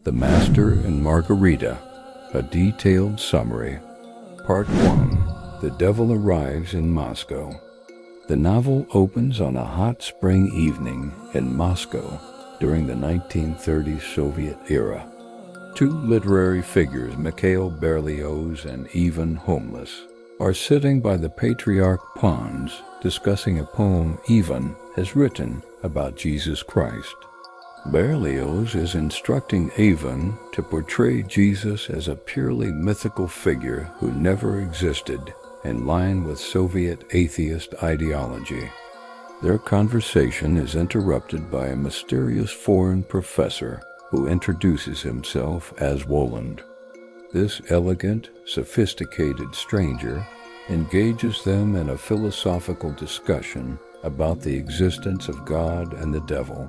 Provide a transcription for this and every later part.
The Master and Margarita, a detailed summary. Part 1. The Devil Arrives in Moscow. The novel opens on a hot spring evening in Moscow during the 1930s Soviet era. Two literary figures, Mikhail and Ivan Homeless, are sitting by the patriarch ponds discussing a poem Ivan has written about Jesus Christ. Berlioz is instructing Ivan to portray Jesus as a purely mythical figure who never existed, in line with Soviet atheist ideology. Their conversation is interrupted by a mysterious foreign professor who introduces himself as Woland. This elegant, sophisticated stranger engages them in a philosophical discussion about the existence of God and the devil.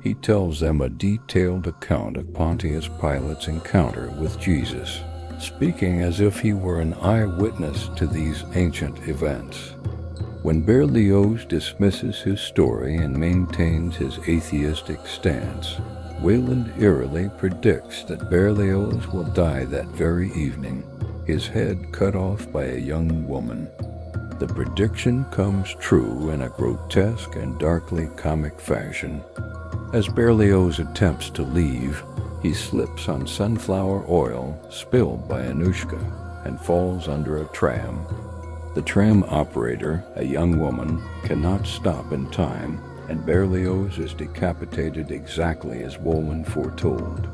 He tells them a detailed account of Pontius Pilate's encounter with Jesus, speaking as if he were an eyewitness to these ancient events. When Berlioz dismisses his story and maintains his atheistic stance, Wayland eerily predicts that Berlioz will die that very evening, his head cut off by a young woman. The prediction comes true in a grotesque and darkly comic fashion. As Berlioz attempts to leave, he slips on sunflower oil spilled by Anushka and falls under a tram. The tram operator, a young woman, cannot stop in time, and Berlioz is decapitated exactly as Woland foretold.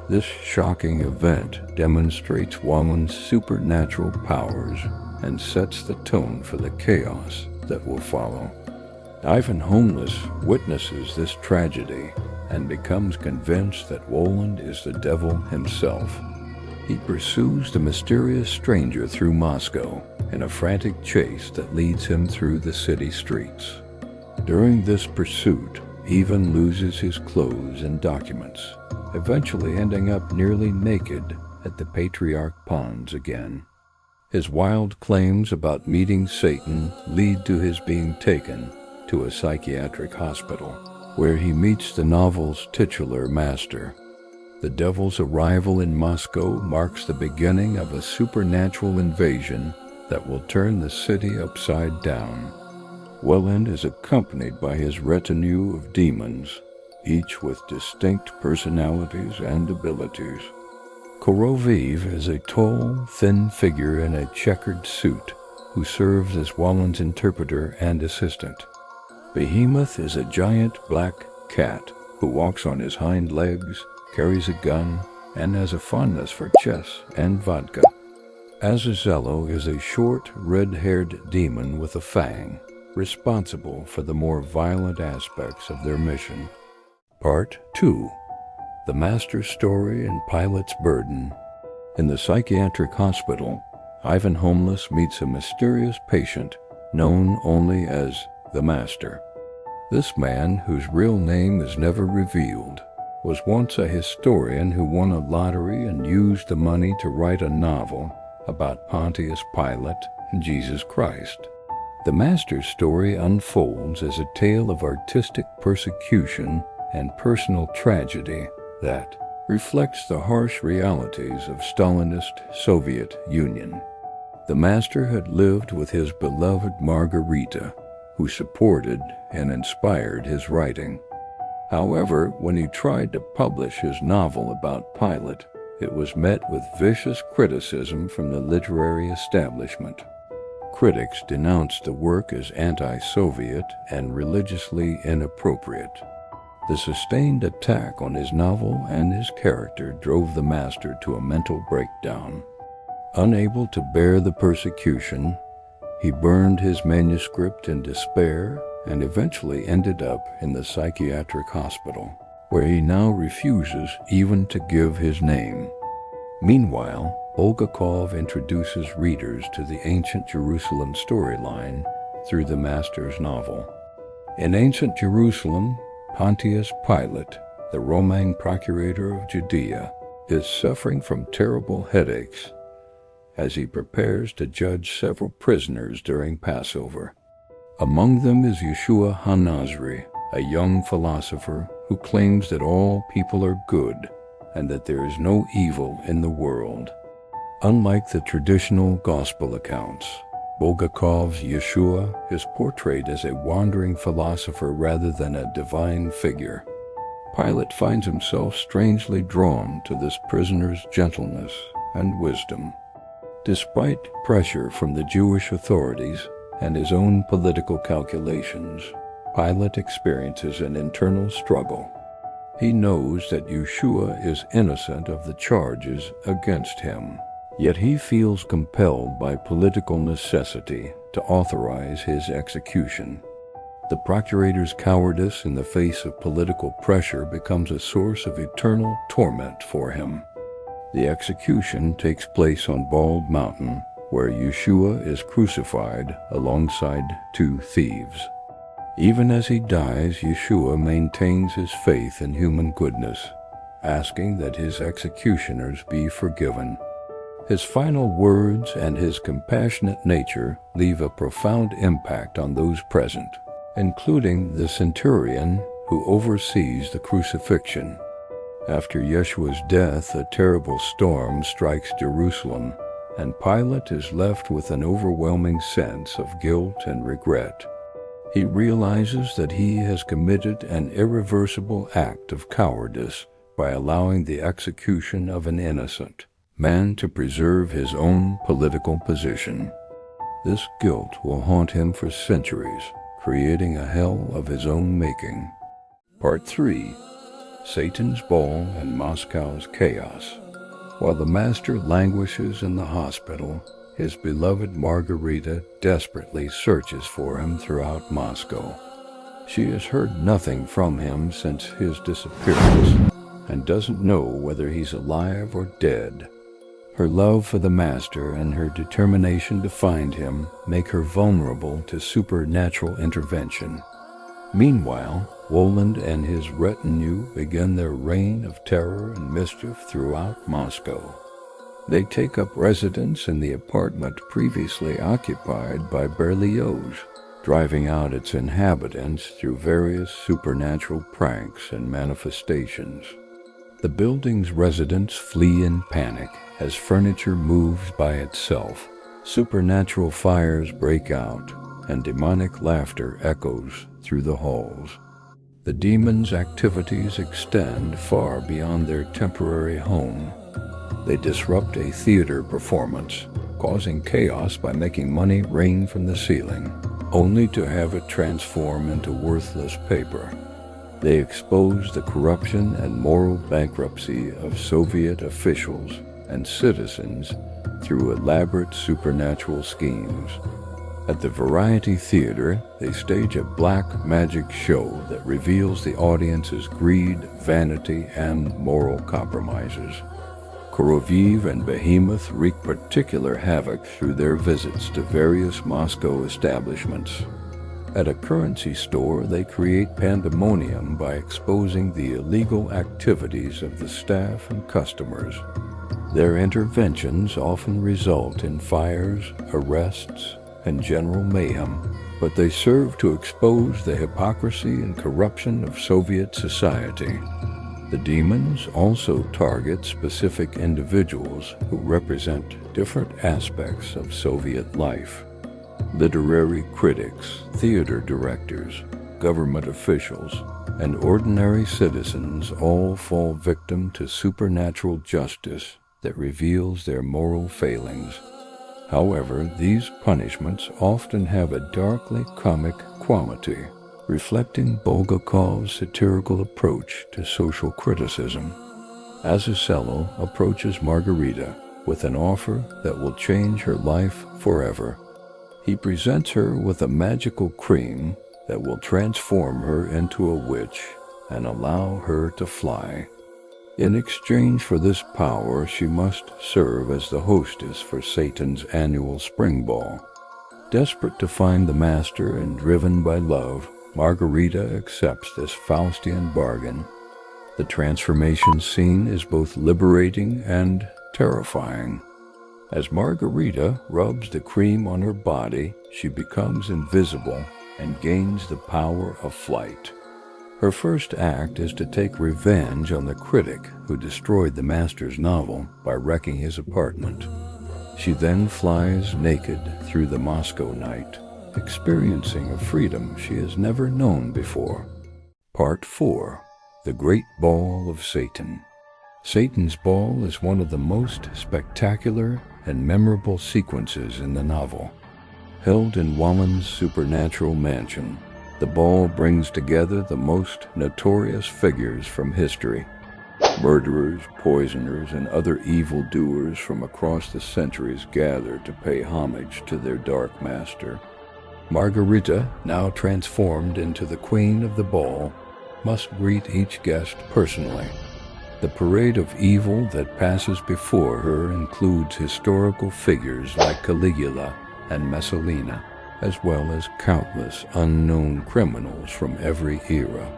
This shocking event demonstrates Woland's supernatural powers and sets the tone for the chaos that will follow. Ivan Homeless witnesses this tragedy and becomes convinced that Woland is the devil himself. He pursues the mysterious stranger through Moscow in a frantic chase that leads him through the city streets. During this pursuit, Ivan loses his clothes and documents, eventually ending up nearly naked at the Patriarch Ponds again. His wild claims about meeting Satan lead to his being taken to a psychiatric hospital, where he meets the novel's titular master. The devil's arrival in Moscow marks the beginning of a supernatural invasion that will turn the city upside down. Welland is accompanied by his retinue of demons, each with distinct personalities and abilities. Koroviv is a tall, thin figure in a checkered suit who serves as Welland's interpreter and assistant. Behemoth is a giant black cat who walks on his hind legs, carries a gun, and has a fondness for chess and vodka. Azazello is a short, red-haired demon with a fang, responsible for the more violent aspects of their mission. Part 2. The Master's Story and Pilate's Burden. In the psychiatric hospital, Ivan Homeless meets a mysterious patient known only as the Master. This man, whose real name is never revealed, was once a historian who won a lottery and used the money to write a novel about Pontius Pilate and Jesus Christ. The Master's story unfolds as a tale of artistic persecution and personal tragedy that reflects the harsh realities of Stalinist Soviet Union. The Master had lived with his beloved Margarita, who supported and inspired his writing. However, when he tried to publish his novel about Pilate, it was met with vicious criticism from the literary establishment. Critics denounced the work as anti-Soviet and religiously inappropriate. The sustained attack on his novel and his character drove the Master to a mental breakdown. Unable to bear the persecution, he burned his manuscript in despair and eventually ended up in the psychiatric hospital, where he now refuses even to give his name. Meanwhile, Bulgakov introduces readers to the ancient Jerusalem storyline through the Master's novel. In ancient Jerusalem, Pontius Pilate, the Roman procurator of Judea, is suffering from terrible headaches as he prepares to judge several prisoners during Passover. Among them is Yeshua HaNazri, a young philosopher who claims that all people are good and that there is no evil in the world. Unlike the traditional gospel accounts, Bulgakov's Yeshua is portrayed as a wandering philosopher rather than a divine figure. Pilate finds himself strangely drawn to this prisoner's gentleness and wisdom. Despite pressure from the Jewish authorities and his own political calculations, Pilate experiences an internal struggle. He knows that Yeshua is innocent of the charges against him, yet he feels compelled by political necessity to authorize his execution. The procurator's cowardice in the face of political pressure becomes a source of eternal torment for him. The execution takes place on Bald Mountain, where Yeshua is crucified alongside two thieves. Even as he dies, Yeshua maintains his faith in human goodness, asking that his executioners be forgiven. His final words and his compassionate nature leave a profound impact on those present, including the centurion who oversees the crucifixion. After Yeshua's death, a terrible storm strikes Jerusalem, and Pilate is left with an overwhelming sense of guilt and regret. He realizes that he has committed an irreversible act of cowardice by allowing the execution of an innocent man to preserve his own political position. This guilt will haunt him for centuries, creating a hell of his own making. Part 3. Satan's Ball and Moscow's Chaos. While the master languishes in the hospital, his beloved Margarita desperately searches for him throughout Moscow. She has heard nothing from him since his disappearance, and doesn't know whether he's alive or dead. Her love for the master and her determination to find him make her vulnerable to supernatural intervention. Meanwhile, Woland and his retinue begin their reign of terror and mischief throughout Moscow. They take up residence in the apartment previously occupied by Berlioz, driving out its inhabitants through various supernatural pranks and manifestations. The building's residents flee in panic as furniture moves by itself. Supernatural fires break out, and demonic laughter echoes through the halls. The demons' activities extend far beyond their temporary home. They disrupt a theater performance, causing chaos by making money rain from the ceiling, only to have it transform into worthless paper. They expose the corruption and moral bankruptcy of Soviet officials and citizens through elaborate supernatural schemes. At the Variety Theater, they stage a black magic show that reveals the audience's greed, vanity, and moral compromises. Koroviv and Behemoth wreak particular havoc through their visits to various Moscow establishments. At a currency store, they create pandemonium by exposing the illegal activities of the staff and customers. Their interventions often result in fires, arrests, and general mayhem, but they serve to expose the hypocrisy and corruption of Soviet society. The demons also target specific individuals who represent different aspects of Soviet life. Literary critics, theater directors, government officials, and ordinary citizens all fall victim to supernatural justice that reveals their moral failings. However, these punishments often have a darkly comic quality, reflecting Bulgakov's satirical approach to social criticism. Azucelo approaches Margarita with an offer that will change her life forever. He presents her with a magical cream that will transform her into a witch and allow her to fly. In exchange for this power, she must serve as the hostess for Satan's annual spring ball. Desperate to find the master and driven by love, Margarita accepts this Faustian bargain. The transformation scene is both liberating and terrifying. As Margarita rubs the cream on her body, she becomes invisible and gains the power of flight. Her first act is to take revenge on the critic who destroyed the master's novel by wrecking his apartment. She then flies naked through the Moscow night, experiencing a freedom she has never known before. Part 4. The Great Ball of Satan. Satan's Ball is one of the most spectacular and memorable sequences in the novel. Held in Wallen's supernatural mansion, the ball brings together the most notorious figures from history. Murderers, poisoners, and other evildoers from across the centuries gather to pay homage to their dark master. Margarita, now transformed into the queen of the ball, must greet each guest personally. The parade of evil that passes before her includes historical figures like Caligula and Messalina, as well as countless unknown criminals from every era.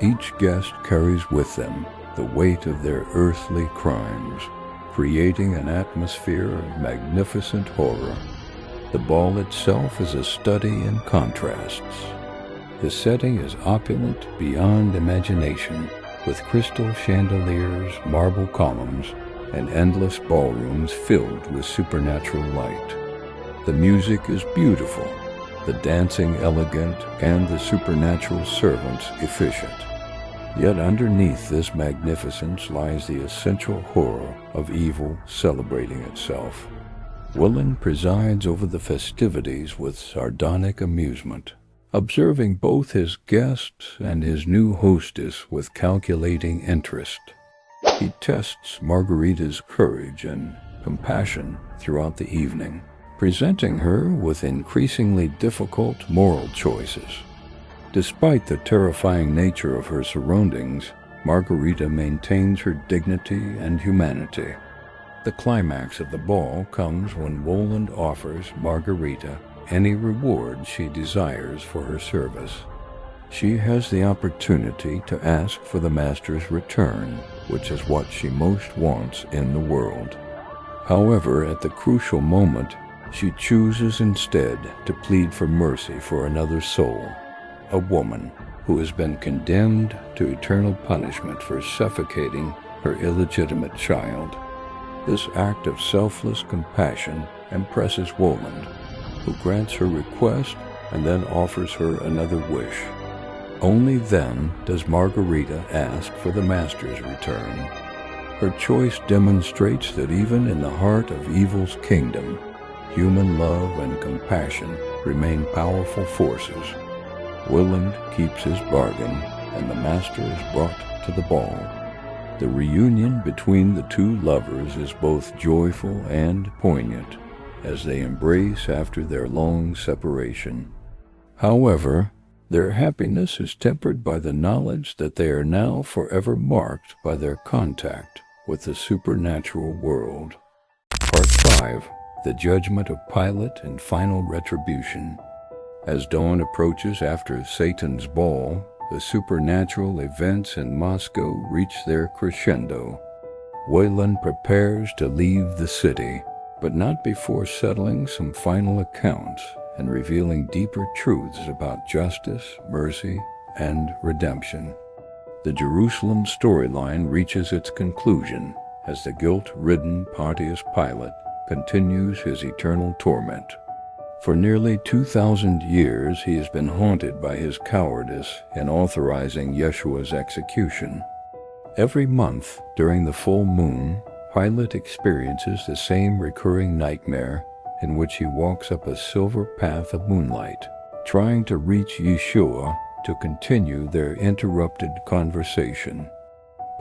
Each guest carries with them the weight of their earthly crimes, creating an atmosphere of magnificent horror. The ball itself is a study in contrasts. The setting is opulent beyond imagination, with crystal chandeliers, marble columns, and endless ballrooms filled with supernatural light. The music is beautiful, the dancing elegant, and the supernatural servants efficient. Yet underneath this magnificence lies the essential horror of evil celebrating itself. Willen presides over the festivities with sardonic amusement, observing both his guests and his new hostess with calculating interest. He tests Margarita's courage and compassion throughout the evening, presenting her with increasingly difficult moral choices. Despite the terrifying nature of her surroundings, Margarita maintains her dignity and humanity. The climax of the ball comes when Roland offers Margarita any reward she desires for her service. She has the opportunity to ask for the master's return, which is what she most wants in the world. However, at the crucial moment, she chooses instead to plead for mercy for another soul, a woman who has been condemned to eternal punishment for suffocating her illegitimate child. This act of selfless compassion impresses Roland, who grants her request and then offers her another wish. Only then does Margarita ask for the master's return. Her choice demonstrates that even in the heart of evil's kingdom, human love and compassion remain powerful forces. Willand keeps his bargain, and the master is brought to the ball. The reunion between the two lovers is both joyful and poignant, as they embrace after their long separation. However, their happiness is tempered by the knowledge that they are now forever marked by their contact with the supernatural world. Part 5. The Judgment of Pilate and Final Retribution. As dawn approaches after Satan's ball, the supernatural events in Moscow reach their crescendo. Wayland prepares to leave the city, but not before settling some final accounts and revealing deeper truths about justice, mercy, and redemption. The Jerusalem storyline reaches its conclusion as the guilt-ridden Pontius Pilate continues his eternal torment. For nearly 2,000 years he has been haunted by his cowardice in authorizing Yeshua's execution. Every month, during the full moon, Pilate experiences the same recurring nightmare in which he walks up a silver path of moonlight, trying to reach Yeshua to continue their interrupted conversation.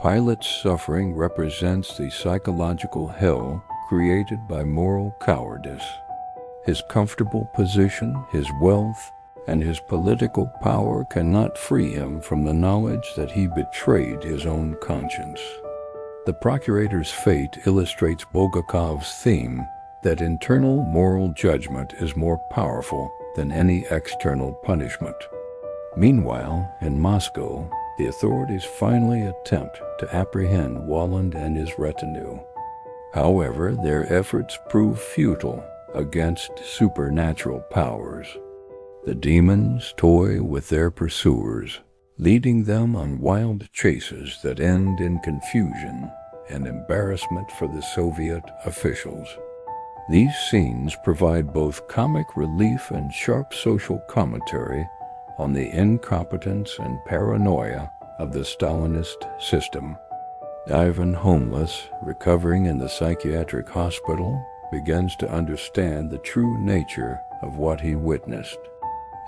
Pilate's suffering represents the psychological hell created by moral cowardice. His comfortable position, his wealth, and his political power cannot free him from the knowledge that he betrayed his own conscience. The procurator's fate illustrates Bulgakov's theme that internal moral judgment is more powerful than any external punishment. Meanwhile, in Moscow, the authorities finally attempt to apprehend Walland and his retinue. However, their efforts prove futile against supernatural powers. The demons toy with their pursuers, leading them on wild chases that end in confusion and embarrassment for the Soviet officials. These scenes provide both comic relief and sharp social commentary on the incompetence and paranoia of the Stalinist system. Ivan, homeless, recovering in the psychiatric hospital, begins to understand the true nature of what he witnessed.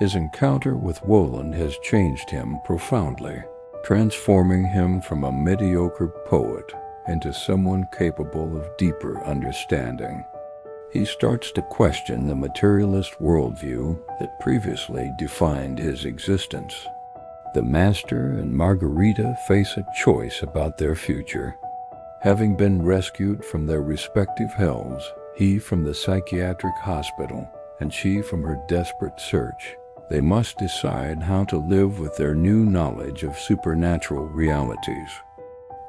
His encounter with Woland has changed him profoundly, transforming him from a mediocre poet into someone capable of deeper understanding. He starts to question the materialist worldview that previously defined his existence. The Master and Margarita face a choice about their future. Having been rescued from their respective hells, he from the psychiatric hospital and she from her desperate search, they must decide how to live with their new knowledge of supernatural realities.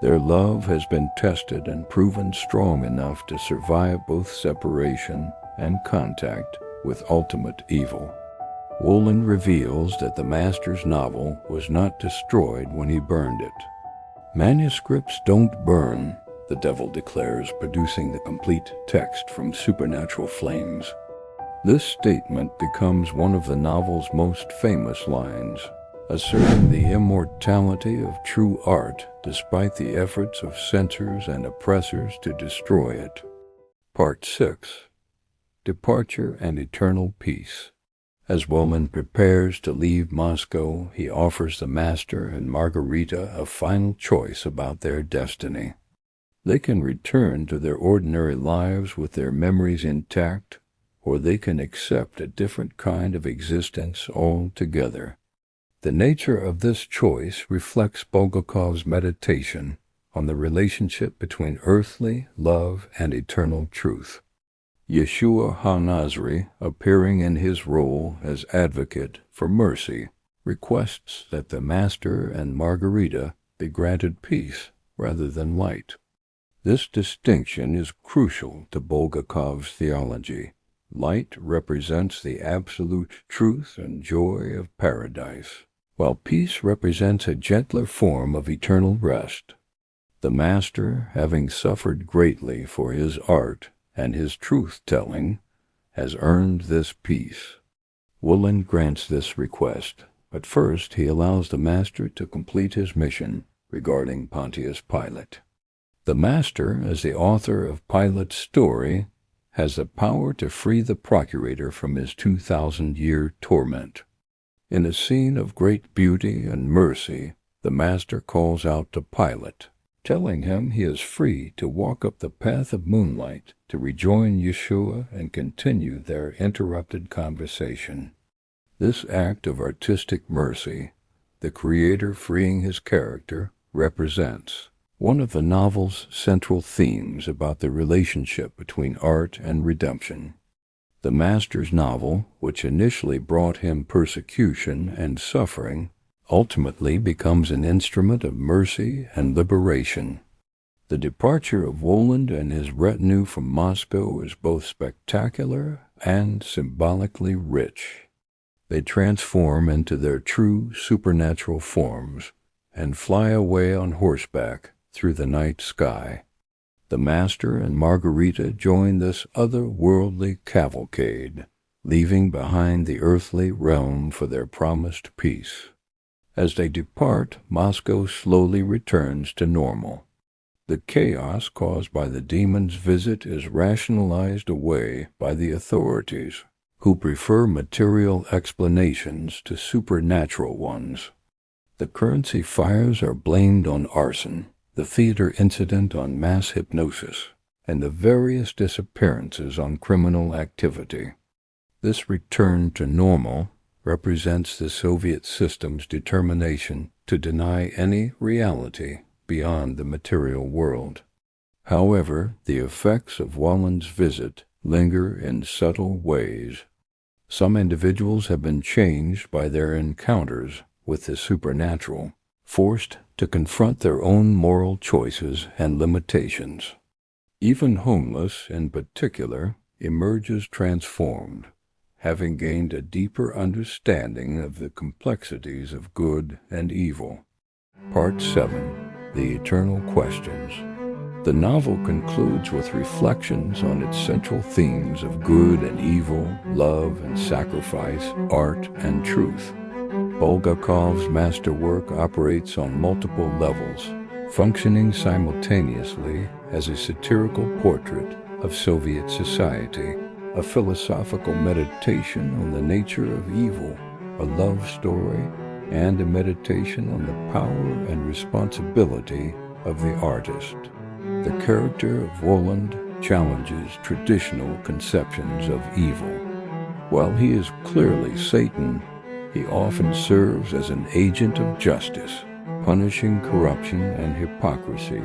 Their love has been tested and proven strong enough to survive both separation and contact with ultimate evil. Woland reveals that the Master's novel was not destroyed when he burned it. Manuscripts don't burn, the devil declares, producing the complete text from supernatural flames. This statement becomes one of the novel's most famous lines, asserting the immortality of true art despite the efforts of censors and oppressors to destroy it. Part 6. Departure and Eternal Peace. As Woland prepares to leave Moscow, he offers the Master and Margarita a final choice about their destiny. They can return to their ordinary lives with their memories intact, or they can accept a different kind of existence altogether. The nature of this choice reflects Bulgakov's meditation on the relationship between earthly love and eternal truth. Yeshua HaNazri, appearing in his role as advocate for mercy, requests that the Master and Margarita be granted peace rather than light. This distinction is crucial to Bulgakov's theology. Light represents the absolute truth and joy of paradise, while peace represents a gentler form of eternal rest. The Master, having suffered greatly for his art and his truth-telling, has earned this peace. Woland grants this request, but first he allows the Master to complete his mission regarding Pontius Pilate. The Master, as the author of Pilate's story, has the power to free the procurator from his 2,000-year torment. In a scene of great beauty and mercy, the Master calls out to Pilate, telling him he is free to walk up the path of moonlight to rejoin Yeshua and continue their interrupted conversation. This act of artistic mercy, the Creator freeing his character, represents one of the novel's central themes about the relationship between art and redemption. The Master's novel, which initially brought him persecution and suffering, ultimately becomes an instrument of mercy and liberation. The departure of Woland and his retinue from Moscow is both spectacular and symbolically rich. They transform into their true supernatural forms and fly away on horseback through the night sky. The Master and Margarita join this otherworldly cavalcade, leaving behind the earthly realm for their promised peace. As they depart, Moscow slowly returns to normal. The chaos caused by the demon's visit is rationalized away by the authorities, who prefer material explanations to supernatural ones. The currency fires are blamed on arson, the theater incident on mass hypnosis, and the various disappearances on criminal activity. This return to normal represents the Soviet system's determination to deny any reality beyond the material world. However, the effects of Woland's visit linger in subtle ways. Some individuals have been changed by their encounters with the supernatural, forced to confront their own moral choices and limitations. Even homeless, in particular, emerges transformed, having gained a deeper understanding of the complexities of good and evil. Part 7. The Eternal Questions. The novel concludes with reflections on its central themes of good and evil, love and sacrifice, art and truth. Bulgakov's masterwork operates on multiple levels, functioning simultaneously as a satirical portrait of Soviet society, a philosophical meditation on the nature of evil, a love story, and a meditation on the power and responsibility of the artist. The character of Woland challenges traditional conceptions of evil. While he is clearly Satan, he often serves as an agent of justice, punishing corruption and hypocrisy,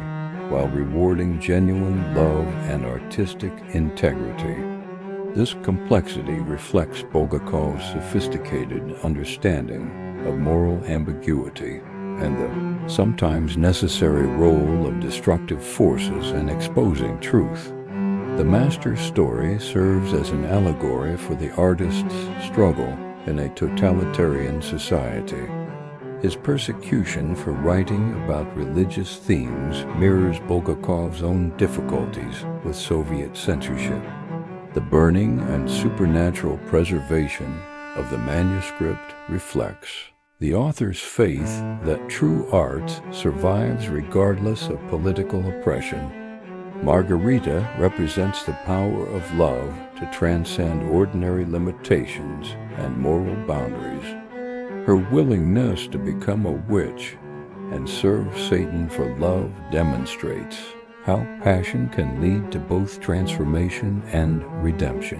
while rewarding genuine love and artistic integrity. This complexity reflects Bulgakov's sophisticated understanding of moral ambiguity and the sometimes necessary role of destructive forces in exposing truth. The master's story serves as an allegory for the artist's struggle in a totalitarian society. His persecution for writing about religious themes mirrors Bulgakov's own difficulties with Soviet censorship. The burning and supernatural preservation of the manuscript reflects the author's faith that true art survives regardless of political oppression. Margarita represents the power of love to transcend ordinary limitations and moral boundaries. Her willingness to become a witch and serve Satan for love demonstrates how passion can lead to both transformation and redemption.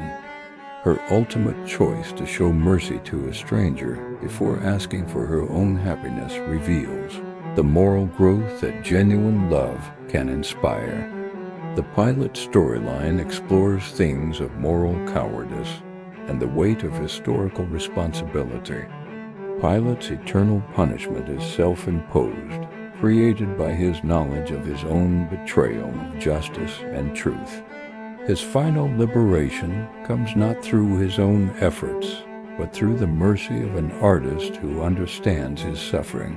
Her ultimate choice to show mercy to a stranger before asking for her own happiness reveals the moral growth that genuine love can inspire. The Pilate storyline explores themes of moral cowardice and the weight of historical responsibility. Pilate's eternal punishment is self-imposed, created by his knowledge of his own betrayal of justice and truth. His final liberation comes not through his own efforts, but through the mercy of an artist who understands his suffering.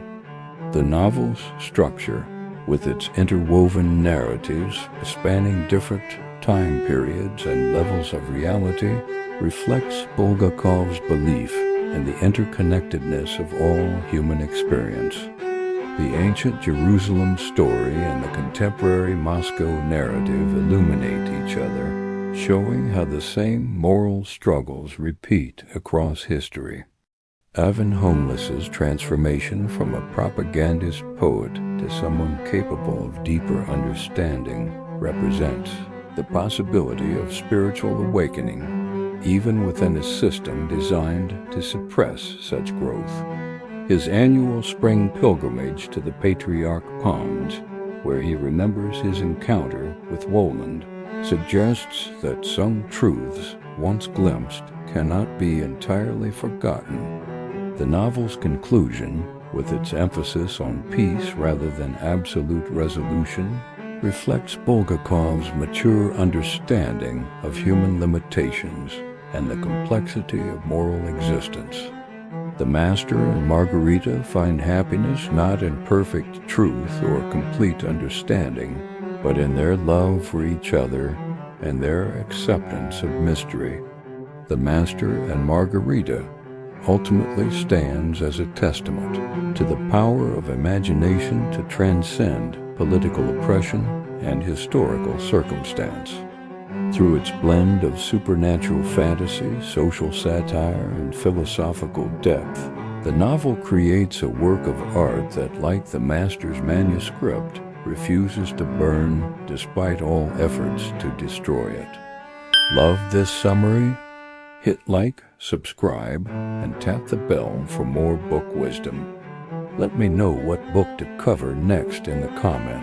The novel's structure, with its interwoven narratives spanning different time periods and levels of reality, reflects Bulgakov's belief in the interconnectedness of all human experience. The ancient Jerusalem story and the contemporary Moscow narrative illuminate each other, showing how the same moral struggles repeat across history. Ivan Homeless's transformation from a propagandist poet to someone capable of deeper understanding represents the possibility of spiritual awakening, even within a system designed to suppress such growth. His annual spring pilgrimage to the Patriarch Ponds, where he remembers his encounter with Woland, suggests that some truths once glimpsed cannot be entirely forgotten. The novel's conclusion, with its emphasis on peace rather than absolute resolution, reflects Bulgakov's mature understanding of human limitations and the complexity of moral existence. The Master and Margarita find happiness not in perfect truth or complete understanding, but in their love for each other and their acceptance of mystery. The Master and Margarita ultimately stands as a testament to the power of imagination to transcend political oppression and historical circumstance. Through its blend of supernatural fantasy, social satire, and philosophical depth, the novel creates a work of art that, like the master's manuscript, refuses to burn despite all efforts to destroy it. Love this summary? Hit like, subscribe, and tap the bell for more book wisdom. Let me know what book to cover next in the comments.